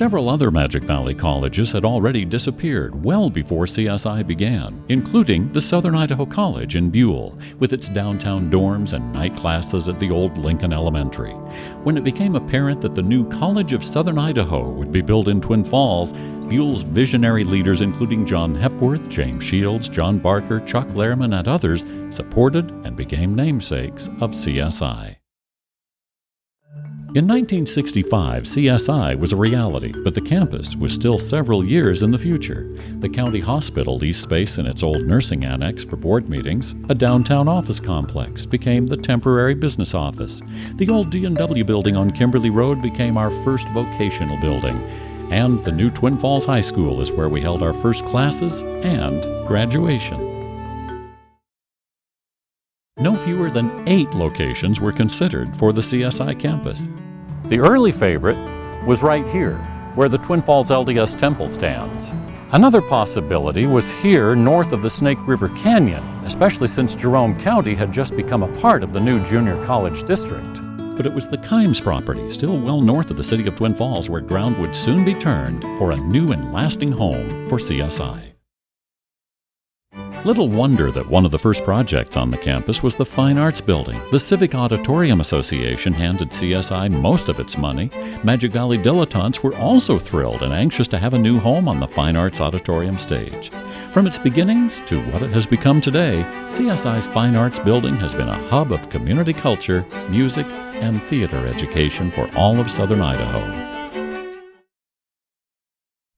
Several other Magic Valley colleges had already disappeared well before CSI began, including the Southern Idaho College in Buell, with its downtown dorms and night classes at the old Lincoln Elementary. When it became apparent that the new College of Southern Idaho would be built in Twin Falls, Buell's visionary leaders, including John Hepworth, James Shields, John Barker, Chuck Lehrman, and others, supported and became namesakes of CSI. In 1965, CSI was a reality, but the campus was still several years in the future. The county hospital leased space in its old nursing annex for board meetings. A downtown office complex became the temporary business office. The old D&W building on Kimberly Road became our first vocational building. And the new Twin Falls High School is where we held our first classes and graduation. No fewer than 8 locations were considered for the CSI campus. The early favorite was right here, where the Twin Falls LDS Temple stands. Another possibility was here north of the Snake River Canyon, especially since Jerome County had just become a part of the new Junior College District. But it was the Kimes property, still well north of the city of Twin Falls, where ground would soon be turned for a new and lasting home for CSI. Little wonder that one of the first projects on the campus was the Fine Arts Building. The Civic Auditorium Association handed CSI most of its money. Magic Valley dilettantes were also thrilled and anxious to have a new home on the Fine Arts Auditorium stage. From its beginnings to what it has become today, CSI's Fine Arts Building has been a hub of community culture, music, and theater education for all of southern Idaho.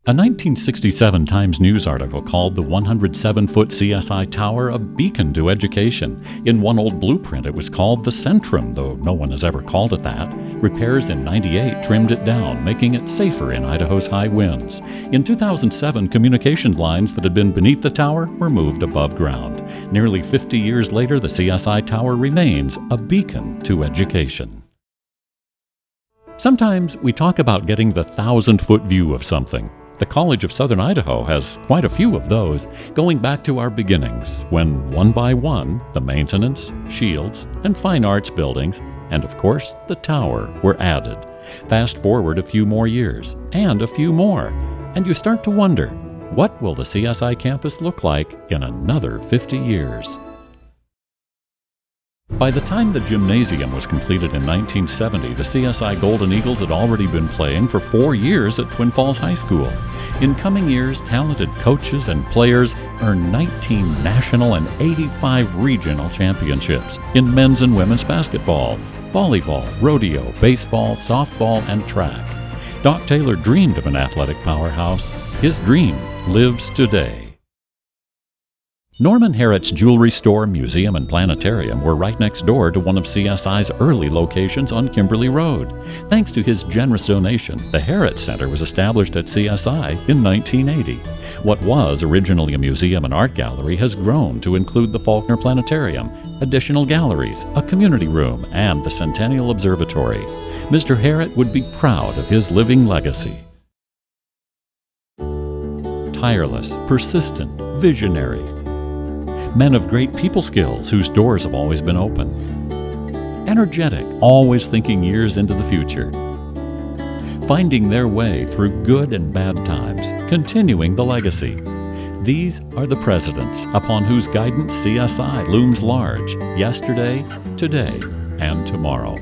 A 1967 Times News article called the 107-foot CSI Tower a beacon to education. In one old blueprint, it was called the Centrum, though no one has ever called it that. Repairs in '98 trimmed it down, making it safer in Idaho's high winds. In 2007, communication lines that had been beneath the tower were moved above ground. Nearly 50 years later, the CSI Tower remains a beacon to education. Sometimes we talk about getting the 1,000-foot view of something. The College of Southern Idaho has quite a few of those, going back to our beginnings, when one by one, the maintenance, Shields, and Fine Arts buildings, and of course, the tower were added. Fast forward a few more years, and a few more, and you start to wonder, what will the CSI campus look like in another 50 years? By the time the gymnasium was completed in 1970, the CSI Golden Eagles had already been playing for 4 years at Twin Falls High School. In coming years, talented coaches and players earned 19 national and 85 regional championships in men's and women's basketball, volleyball, rodeo, baseball, softball, and track. Doc Taylor dreamed of an athletic powerhouse. His dream lives today. Norman Harret's jewelry store, museum, and planetarium were right next door to one of CSI's early locations on Kimberly Road. Thanks to his generous donation, the Harret Center was established at CSI in 1980. What was originally a museum and art gallery has grown to include the Faulkner Planetarium, additional galleries, a community room, and the Centennial Observatory. Mr. Harret would be proud of his living legacy. Tireless, persistent, visionary. Men of great people skills whose doors have always been open. Energetic, always thinking years into the future. Finding their way through good and bad times, continuing the legacy. These are the presidents upon whose guidance CSI looms large, yesterday, today, and tomorrow.